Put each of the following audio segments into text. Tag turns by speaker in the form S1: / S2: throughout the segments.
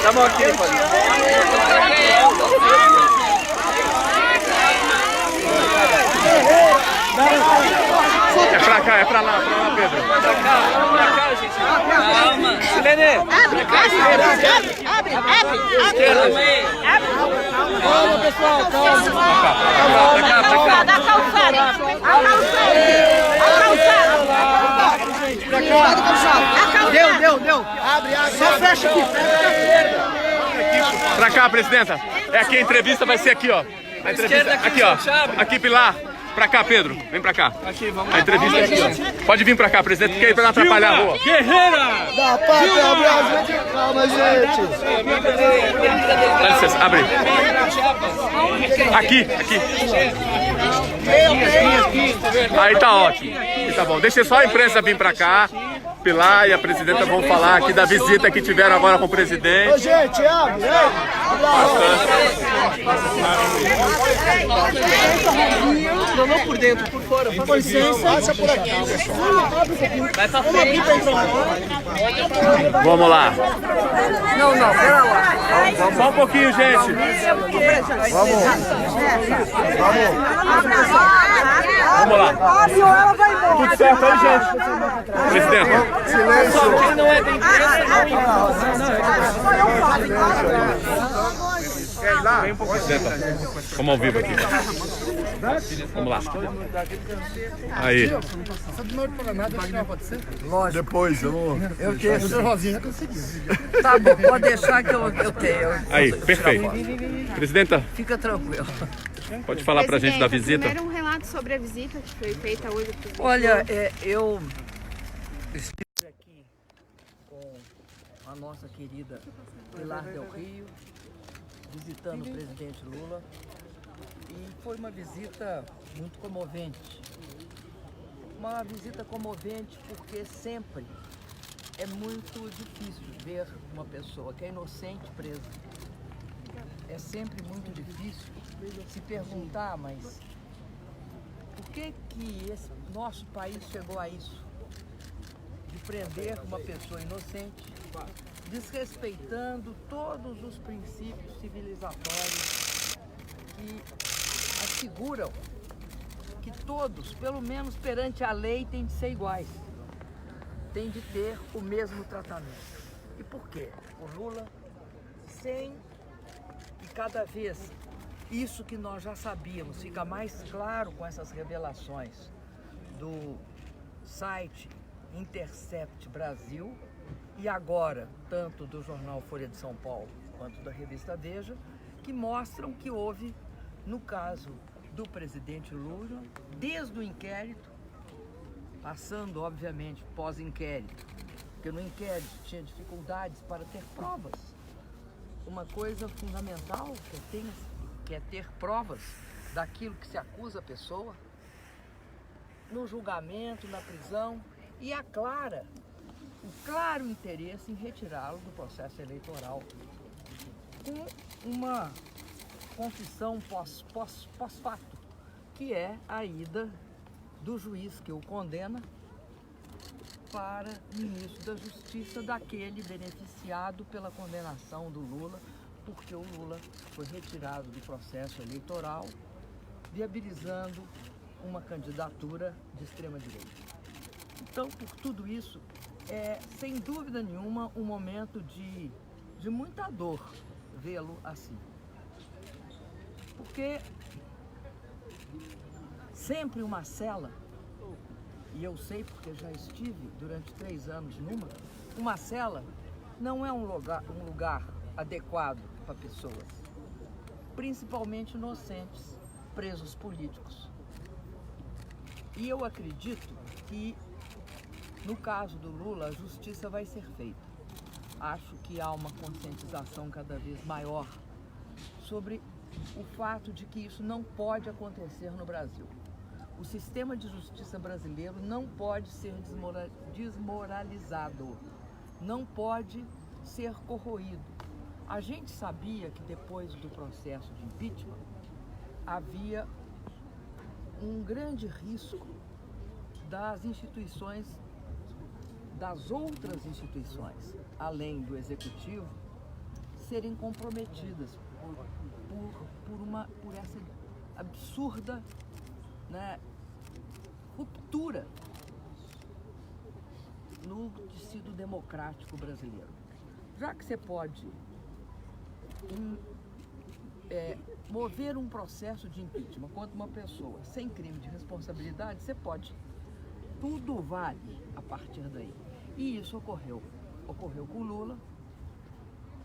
S1: Tamo aqui,
S2: É pra cá, é pra lá, Pedro.
S1: Pra cá, gente. Calma. Silene.
S3: Abre.
S1: Calma, pessoal, calma.
S2: Pra cá.
S3: Da calçada. Deu. Abre. Só fecha aqui.
S2: Pra cá, presidenta. É aqui, a entrevista vai ser aqui, ó. A entrevista aqui, ó. Aqui, Pilar. Pra cá, Pedro. Vem pra cá.
S1: Aqui, vamos.
S2: A entrevista é aqui, ó. Pode vir pra cá, presidente, porque aí pra não atrapalhar a rua.
S1: Guerreira!
S4: Da pátria Brasil. Calma, gente.
S2: Dá licença, abre. Aqui. Aí tá ótimo. Aí tá bom. Deixa só a imprensa vir pra cá. Pilar e a presidenta vão falar aqui da visita que tiveram agora com o presidente.
S4: Ô, gente, abre.
S1: Não por dentro, por fora.
S4: Com licença. Passa por aqui, pessoal.
S1: Vai pra frente.
S2: Vamos lá.
S3: Não, pera lá.
S2: Só um pouquinho, gente. Vamos lá. Tudo certo aí, gente? Presidenta.
S4: Silêncio.
S1: Quem não é da imprensa,
S2: Presidenta, vamos ao vivo aqui. Vamos lá. Aí.
S4: Depois, eu quero.
S3: Tá bom, pode deixar que eu tenho.
S2: Aí, perfeito. Presidenta,
S3: Fica tranquilo.
S2: pode falar pra gente da visita?
S5: Primeiro um relato sobre a visita que foi feita hoje.
S3: Olha, eu estive aqui com a nossa querida Pilar del Rio, visitando o presidente Lula, e foi uma visita muito comovente. Uma visita comovente porque sempre é muito difícil ver uma pessoa que é inocente presa. É sempre muito difícil se perguntar, mas por que esse nosso país chegou a isso? De prender uma pessoa inocente, desrespeitando todos os princípios civilizatórios que asseguram que todos, pelo menos perante a lei, têm de ser iguais, têm de ter o mesmo tratamento. E por quê? O Lula, sem e cada vez isso que nós já sabíamos fica mais claro com essas revelações do site Intercept Brasil e agora tanto do jornal Folha de São Paulo quanto da revista Veja, que mostram que houve, no caso do presidente Lula, desde o inquérito, passando obviamente pós-inquérito, porque no inquérito tinha dificuldades para ter provas. Uma coisa fundamental que é ter provas daquilo que se acusa a pessoa, no julgamento, na prisão, e o claro interesse em retirá-lo do processo eleitoral, com uma confissão pós-fato, que é a ida do juiz que o condena para o ministro da Justiça, daquele beneficiado pela condenação do Lula, porque o Lula foi retirado do processo eleitoral, viabilizando uma candidatura de extrema-direita. Então, por tudo isso, é sem dúvida nenhuma um momento de muita dor vê-lo assim. Porque sempre uma cela, e eu sei porque já estive durante 3 anos uma cela não é um lugar adequado para pessoas, principalmente inocentes, presos políticos. E eu acredito que, no caso do Lula, a justiça vai ser feita. Acho que há uma conscientização cada vez maior sobre o fato de que isso não pode acontecer no Brasil. O sistema de justiça brasileiro não pode ser desmoralizado, não pode ser corroído. A gente sabia que depois do processo de impeachment havia um grande risco das instituições das outras instituições, além do executivo, serem comprometidas por essa absurda, né, ruptura no tecido democrático brasileiro. Já que você pode mover um processo de impeachment contra uma pessoa sem crime de responsabilidade, você pode. Tudo vale a partir daí. E isso ocorreu. Ocorreu com o Lula,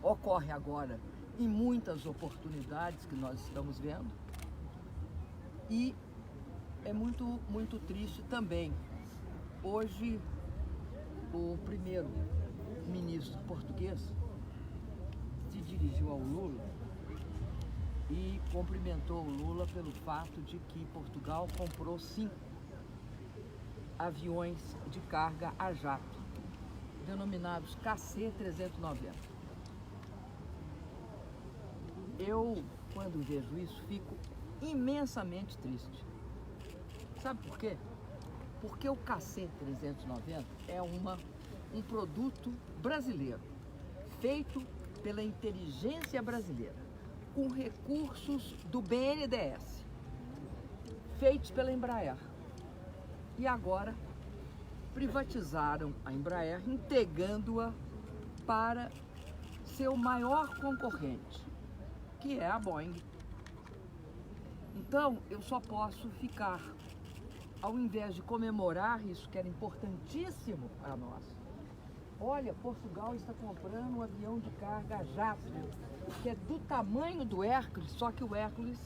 S3: ocorre agora em muitas oportunidades que nós estamos vendo. E é muito, muito triste também. Hoje, o primeiro-ministro português se dirigiu ao Lula e cumprimentou o Lula pelo fato de que Portugal comprou 5 aviões de carga a jato, denominados KC-390. Eu, quando vejo isso, fico imensamente triste. Sabe por quê? Porque o KC-390 é um produto brasileiro, feito pela inteligência brasileira, com recursos do BNDES, feitos pela Embraer. E agora privatizaram a Embraer, entregando-a para seu maior concorrente, que é a Boeing. Então, eu só posso ficar, ao invés de comemorar isso, que era importantíssimo para nós. Olha, Portugal está comprando um avião de carga a jato, que é do tamanho do Hércules, só que o Hércules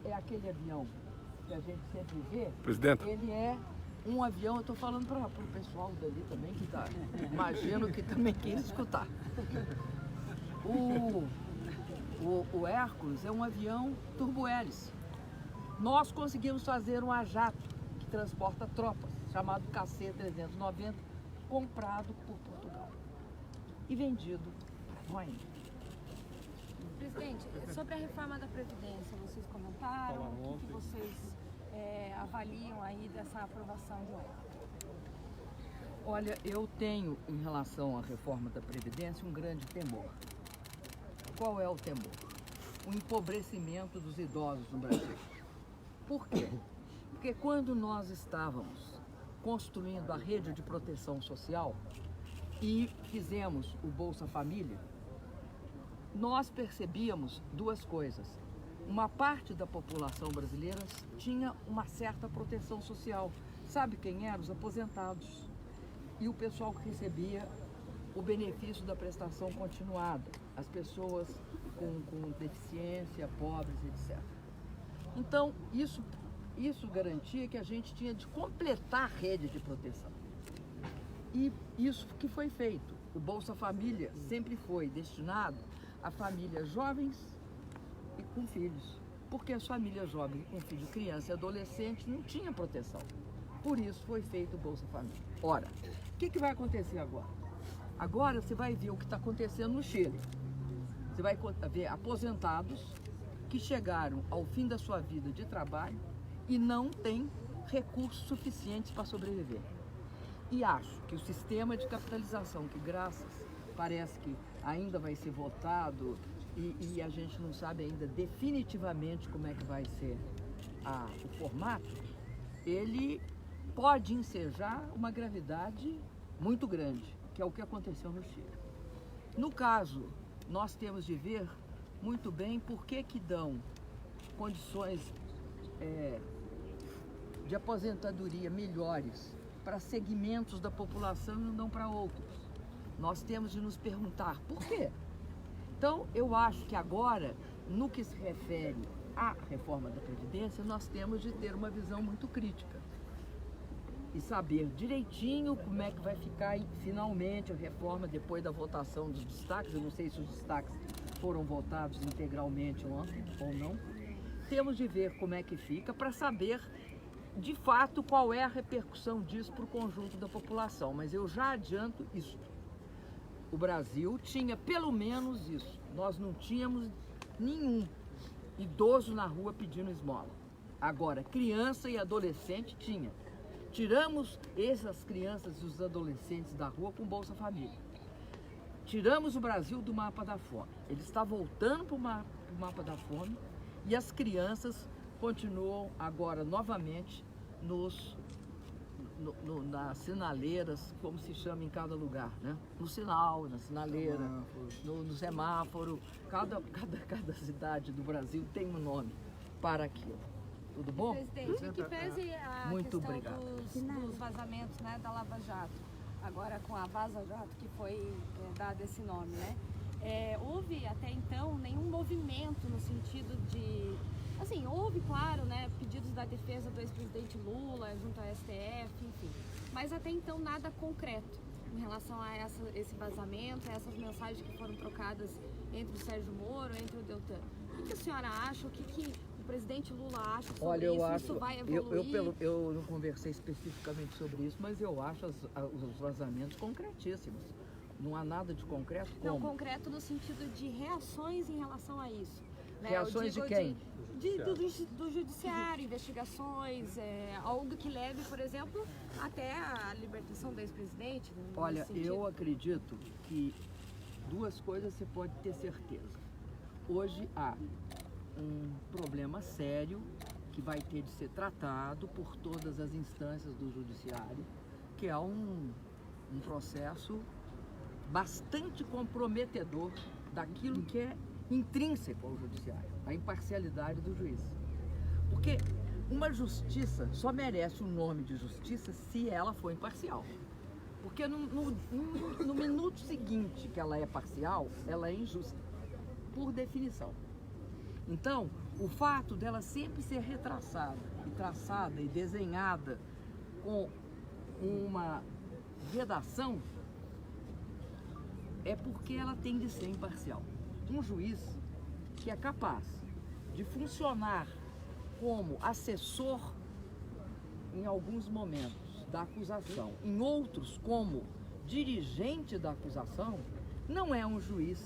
S3: é aquele avião que a gente sempre vê.
S2: Presidente.
S3: Ele é um avião, eu estou falando para o pessoal dali também, que tá, imagino que também queira escutar. O Hércules é um avião turbo-hélice. Nós conseguimos fazer um a jato que transporta tropas, chamado KC-390, comprado por Portugal e vendido para Boeing.
S5: Presidente, sobre a reforma da Previdência, vocês comentaram, o que vocês avaliam aí dessa aprovação de ontem?
S3: Olha, eu tenho, em relação à reforma da Previdência, um grande temor. Qual é o temor? O empobrecimento dos idosos no Brasil. Por quê? Porque quando nós estávamos construindo a rede de proteção social e fizemos o Bolsa Família, nós percebíamos duas coisas. Uma parte da população brasileira tinha uma certa proteção social. Sabe quem eram? Os aposentados. E o pessoal que recebia o benefício da prestação continuada. As pessoas com deficiência, pobres, etc. Então, isso garantia que a gente tinha de completar a rede de proteção. E isso que foi feito. O Bolsa Família sempre foi destinado a famílias jovens e com filhos, porque as famílias jovens com filho, criança e adolescente não tinham proteção. Por isso foi feito o Bolsa Família. Ora, o que vai acontecer agora? Agora você vai ver o que está acontecendo no Chile. Você vai ver aposentados que chegaram ao fim da sua vida de trabalho e não têm recursos suficientes para sobreviver. E acho que o sistema de capitalização, que parece que ainda vai ser votado e a gente não sabe ainda definitivamente como é que vai ser o formato, ele pode ensejar uma gravidade muito grande, que é o que aconteceu no Chile. No caso, nós temos de ver muito bem por que dão condições de aposentadoria melhores para segmentos da população e não dão para outros. Nós temos de nos perguntar por quê. Então, eu acho que agora, no que se refere à reforma da Previdência, nós temos de ter uma visão muito crítica e saber direitinho como é que vai ficar finalmente a reforma depois da votação dos destaques. Eu não sei se os destaques foram votados integralmente ontem ou não. Temos de ver como é que fica para saber de fato qual é a repercussão disso para o conjunto da população. Mas eu já adianto isso. O Brasil tinha pelo menos isso. Nós não tínhamos nenhum idoso na rua pedindo esmola. Agora, criança e adolescente tinha. Tiramos essas crianças e os adolescentes da rua com Bolsa Família. Tiramos o Brasil do mapa da fome. Ele está voltando para o mapa da fome e as crianças continuam agora novamente nas sinaleiras, como se chama em cada lugar, né? No sinal, na sinaleira, no semáforo. Cada cidade do Brasil tem um nome para aquilo. Tudo bom?
S5: Presidente, em que pese a
S3: Muito
S5: questão
S3: obrigado.
S5: dos vazamentos, né, da Lava Jato, agora com a Vaza Jato, que foi dado esse nome, né? Houve até então nenhum movimento no sentido de... Assim, houve, claro, né, pedidos da defesa do ex-presidente Lula junto ao STF, enfim. Mas até então nada concreto em relação a esse vazamento, a essas mensagens que foram trocadas entre o Sérgio Moro, entre o Deltan. O que a senhora acha? O que o presidente Lula acha sobre
S3: Olha,
S5: isso?
S3: eu acho,
S5: Isso vai evoluir?
S3: eu não conversei especificamente sobre isso, mas eu acho os vazamentos concretíssimos. Não há nada de concreto como?
S5: Não, concreto no sentido de reações em relação a isso. Né?
S3: Reações de quem?
S5: Do judiciário, investigações, algo que leve, por exemplo, até a libertação do ex-presidente.
S3: Olha, eu acredito que duas coisas você pode ter certeza. Hoje há um problema sério que vai ter de ser tratado por todas as instâncias do judiciário, que é um processo bastante comprometedor daquilo que é intrínseco ao judiciário, a imparcialidade do juiz. Porque uma justiça só merece o nome de justiça se ela for imparcial. Porque no minuto seguinte que ela é parcial, ela é injusta, por definição. Então, o fato dela sempre ser retraçada e traçada e desenhada com uma redação é porque ela tem de ser imparcial. Um juiz que é capaz de funcionar como assessor em alguns momentos da acusação, em outros como dirigente da acusação, não é um juiz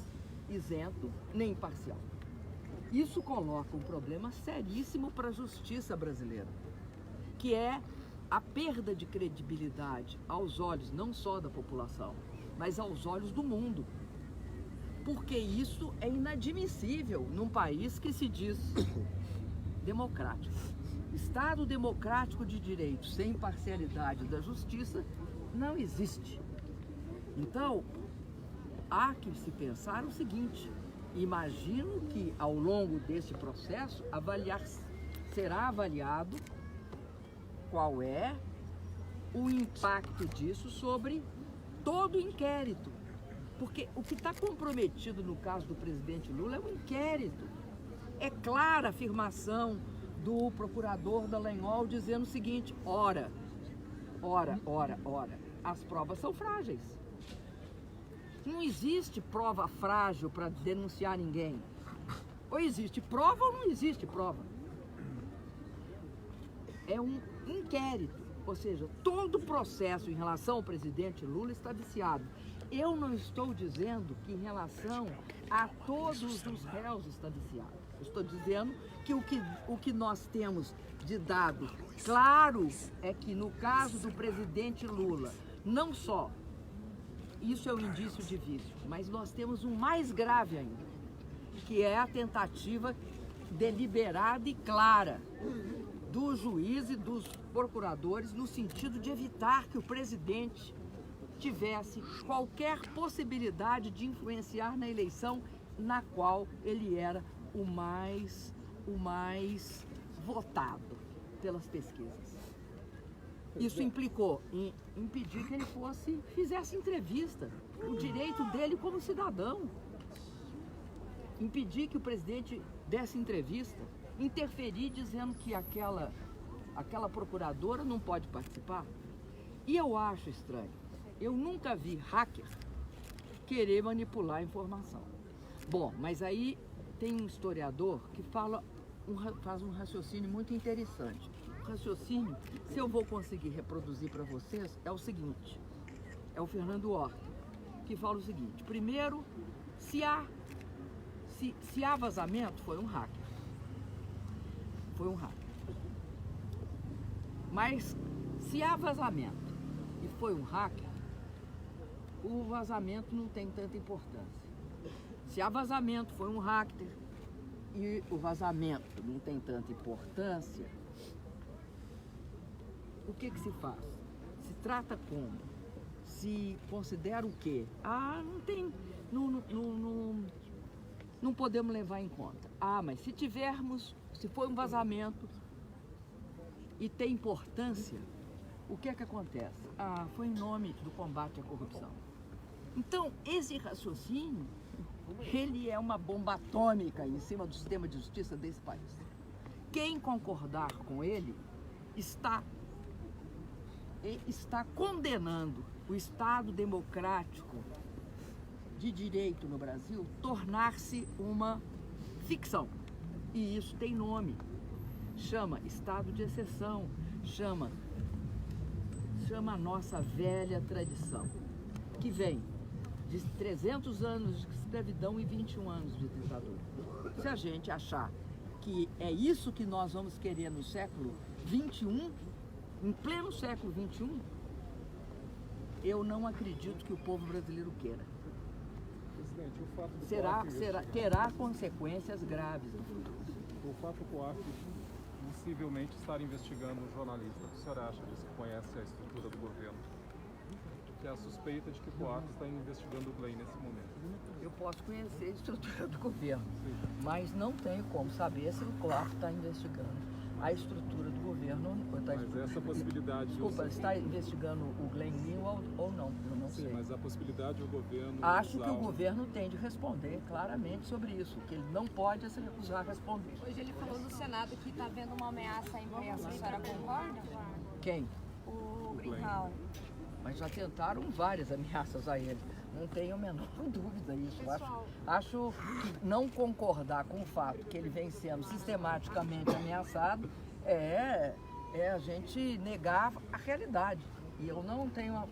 S3: isento nem imparcial. Isso coloca um problema seríssimo para a justiça brasileira, que é a perda de credibilidade aos olhos não só da população, mas aos olhos do mundo. Porque isso é inadmissível num país que se diz democrático. Estado democrático de direito sem imparcialidade da justiça não existe. Então, há que se pensar o seguinte: imagino que ao longo desse processo será avaliado qual é o impacto disso sobre todo o inquérito. Porque o que está comprometido no caso do presidente Lula é um inquérito. É clara a afirmação do procurador Dallagnol dizendo o seguinte: ora, as provas são frágeis. Não existe prova frágil para denunciar ninguém. Ou existe prova ou não existe prova. É um inquérito. Ou seja, todo o processo em relação ao presidente Lula está viciado. Eu não estou dizendo que em relação a todos os réus está viciado. Eu estou dizendo que o que nós temos de dado claro é que no caso do presidente Lula, não só isso é um indício de vício, mas nós temos um mais grave ainda, que é a tentativa deliberada e clara do juiz e dos procuradores no sentido de evitar que o presidente tivesse qualquer possibilidade de influenciar na eleição na qual ele era o mais votado pelas pesquisas. Isso implicou em impedir que ele fizesse entrevista, o direito dele como cidadão. Impedir que o presidente desse entrevista, interferir dizendo que aquela procuradora não pode participar. E eu acho estranho. Eu nunca vi hacker querer manipular a informação. Bom, mas aí tem um historiador que faz um raciocínio muito interessante. O raciocínio, se eu vou conseguir reproduzir para vocês, é o seguinte. É o Fernando Horta, que fala o seguinte: primeiro, se há vazamento, foi um hacker. Foi um hacker. Mas Se há vazamento e foi um hacker, o vazamento não tem tanta importância. Se há vazamento, foi um hacker e o vazamento não tem tanta importância, o que se faz? Se trata como? Se considera o quê? Não tem, não podemos levar em conta. Mas se for um vazamento e tem importância, o que acontece? Foi em nome do combate à corrupção. Então, esse raciocínio, ele é uma bomba atômica em cima do sistema de justiça desse país. Quem concordar com ele está condenando o Estado democrático de direito no Brasil tornar-se uma ficção. E isso tem nome. Chama Estado de exceção, chama a nossa velha tradição, que vem de 300 anos de escravidão e 21 anos de ditadura. Se a gente achar que é isso que nós vamos querer no século XXI, em pleno século XXI, eu não acredito que o povo brasileiro queira.
S6: Presidente, o fato do
S3: Terá consequências graves.
S6: O fato do COAF possivelmente estar investigando um jornalista, o que o senhor acha disso, que conhece a estrutura do governo? Que é a suspeita de que o COAF está investigando o Glenn nesse momento.
S3: Eu posso conhecer a estrutura do governo, mas não tenho como saber se o COAF está investigando a estrutura do governo.
S6: Mas essa possibilidade...
S3: Desculpa, está investigando o Glenn Greenwald ou não? Eu não sei.
S6: Mas a possibilidade do governo...
S3: Acho que o governo tem de responder claramente sobre isso, que ele não pode se recusar a responder.
S5: Hoje ele falou no Senado que está havendo uma ameaça à imprensa. A senhora concorda?
S3: Quem?
S5: O Greenwald.
S3: Mas já tentaram várias ameaças a ele. Não tenho a menor dúvida disso. Acho que não concordar com o fato que ele vem sendo sistematicamente ameaçado é a gente negar a realidade. E eu não tenho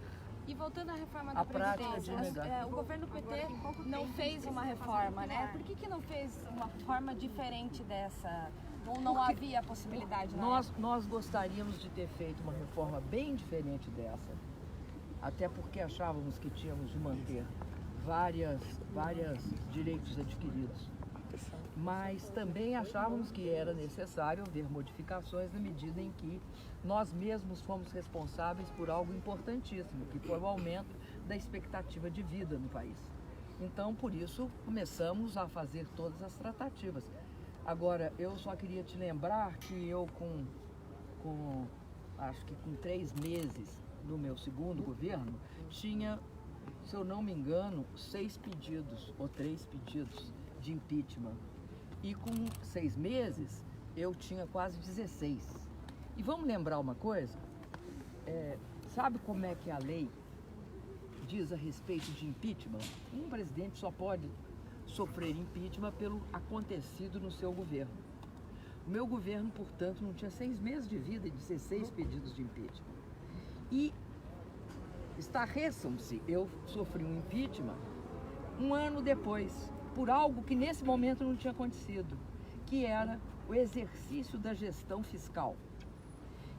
S5: E voltando à reforma da
S3: a prática de
S5: Previdência,
S3: negar.
S5: o governo PT não fez uma reforma, né? Por que não fez uma forma diferente dessa? Ou não havia a possibilidade?
S3: Nós gostaríamos de ter feito uma reforma bem diferente dessa. Até porque achávamos que tínhamos de manter vários direitos adquiridos. Mas também achávamos que era necessário haver modificações na medida em que nós mesmos fomos responsáveis por algo importantíssimo, que foi o aumento da expectativa de vida no país. Então, por isso, começamos a fazer todas as tratativas. Agora, eu só queria te lembrar que eu acho que com 3 meses no meu segundo governo, tinha, se eu não me engano, 6 pedidos ou 3 pedidos de impeachment. E com 6 meses, eu tinha quase 16. E vamos lembrar uma coisa? Sabe como é que a lei diz a respeito de impeachment? Um presidente só pode sofrer impeachment pelo acontecido no seu governo. O meu governo, portanto, não tinha 6 meses de vida e 16 pedidos de impeachment. E estarreçam-se, eu sofri um impeachment 1 ano depois, por algo que nesse momento não tinha acontecido, que era o exercício da gestão fiscal,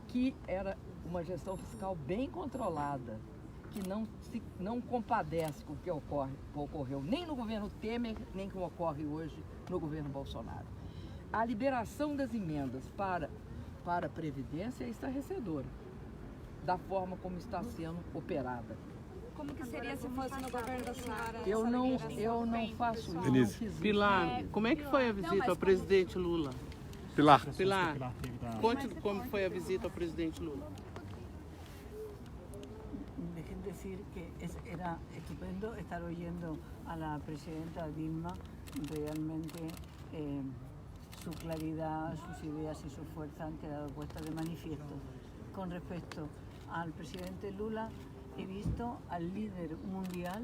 S3: que era uma gestão fiscal bem controlada, que não compadece com o que ocorreu nem no governo Temer, nem com o que ocorre hoje no governo Bolsonaro. A liberação das emendas para a Previdência é estarrecedora, da forma como está sendo operada.
S5: Como que seria se fosse no governo da senhora?
S3: Eu não faço isso.
S2: Denise.
S7: Pilar, como é que foi a visita ao presidente Lula?
S2: Pilar.
S7: Pilar, conte como foi a visita ao presidente Lula.
S8: Dejen decir que era estupendo estar oyendo a la presidenta Dilma. Realmente su claridad, sus ideas y su fuerza han quedado puestas de manifiesto. Con respecto al presidente Lula, he visto al líder mundial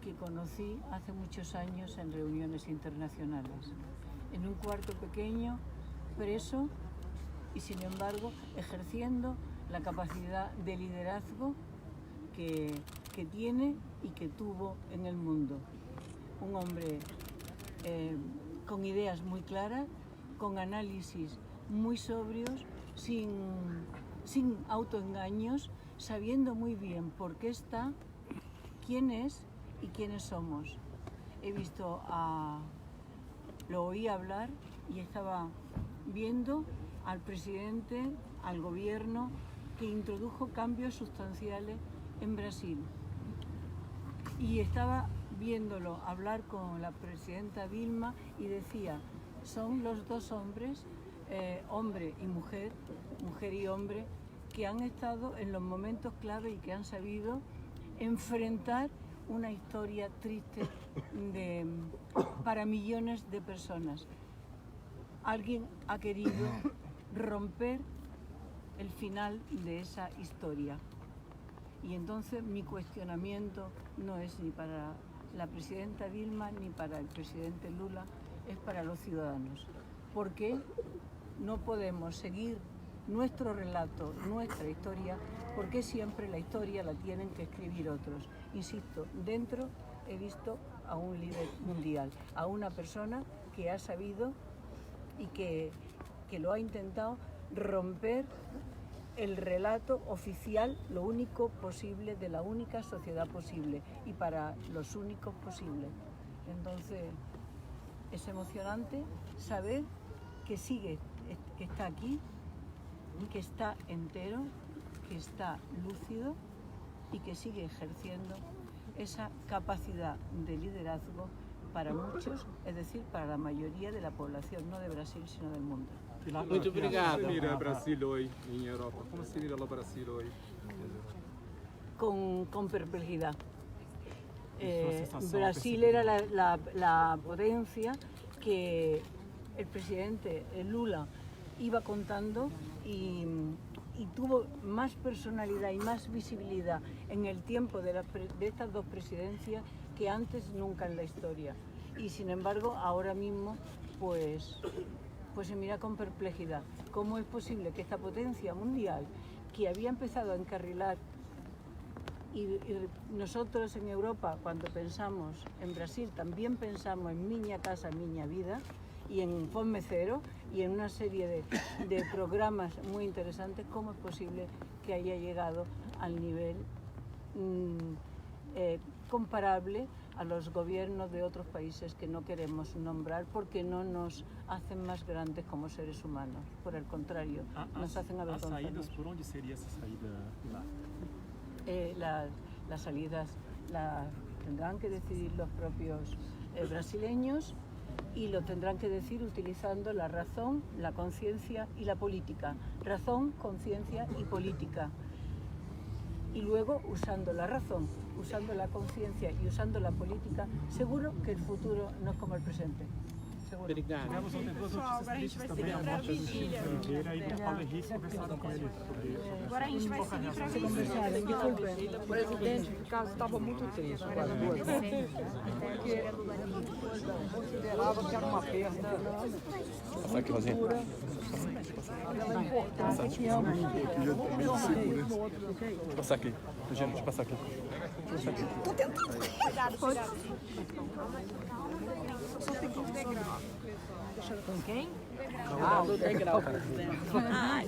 S8: que conocí hace muchos años en reuniones internacionales, en un cuarto pequeño, preso y sin embargo ejerciendo la capacidad de liderazgo que tiene y que tuvo en el mundo. Un hombre con ideas muy claras, con análisis muy sobrios, sin sin autoengaños, sabiendo muy bien por qué está, quién es y quiénes somos. Lo oí hablar y estaba viendo al presidente, al gobierno, que introdujo cambios sustanciales en Brasil. Y estaba viéndolo hablar con la presidenta Dilma y decía, son los dos hombres, hombre y mujer, mujer y hombre, que han estado en los momentos clave y que han sabido enfrentar una historia triste para millones de personas. Alguien ha querido romper el final de esa historia. Y entonces mi cuestionamiento no es ni para la presidenta Dilma ni para el presidente Lula, es para los ciudadanos. ¿Por qué no podemos seguir nuestro relato, nuestra historia? ¿Por qué siempre la historia la tienen que escribir otros? Insisto, dentro he visto a un líder mundial, a una persona que ha sabido y que lo ha intentado romper el relato oficial, lo único posible, de la única sociedad posible y para los únicos posibles. Entonces, es emocionante saber que sigue, que está aquí, que está entero, que está lúcido y que sigue ejerciendo esa capacidad de liderazgo para muchos, es decir, para la mayoría de la población, no de Brasil, sino del mundo.
S7: Muito obrigado.
S6: Como se mira Brasil hoje em Europa? Como se mira o Brasil hoje?
S8: Con perplejidad. Brasil era la potencia que el presidente Lula iba contando y tuvo más personalidad y más visibilidad en el tiempo de estas dos presidencias que antes nunca en la historia. Y sin embargo, ahora mismo, pues se mira con perplejidad. ¿Cómo es posible que esta potencia mundial, que había empezado a encarrilar, y nosotros en Europa, cuando pensamos en Brasil, también pensamos en Miña Casa, Miña Vida, y en Fome Cero, y en una serie de programas muy interesantes, cómo es posible que haya llegado al nivel comparable a los gobiernos de otros países que no queremos nombrar porque no nos hacen más grandes como seres humanos. Por el contrario, nos hacen avergonzarnos.
S9: ¿Por dónde sería esa salida?
S8: Las salidas las tendrán que decidir los propios brasileños y lo tendrán que decir utilizando la razón, la conciencia y la política. Razón, conciencia y política. Y luego, usando la razón, usando la conciencia y usando la política, seguro que el futuro no es como el presente. Seguro.
S7: Obrigado.
S5: Pessoal, agora a gente vai seguir para a vigília. Agora a gente vai seguir para a vigília.
S3: Desculpe, presidente, o caso estava muito triste com as duas. Porque considerava que era uma perda.
S2: Passa aqui, Rosinha.
S3: Ela é importante.
S2: Passar aqui. Gente, deixa eu passar aqui.
S5: Cuidado, cuidado.
S8: ¿Con quem?
S7: Do degrau, presidente.
S5: Ai.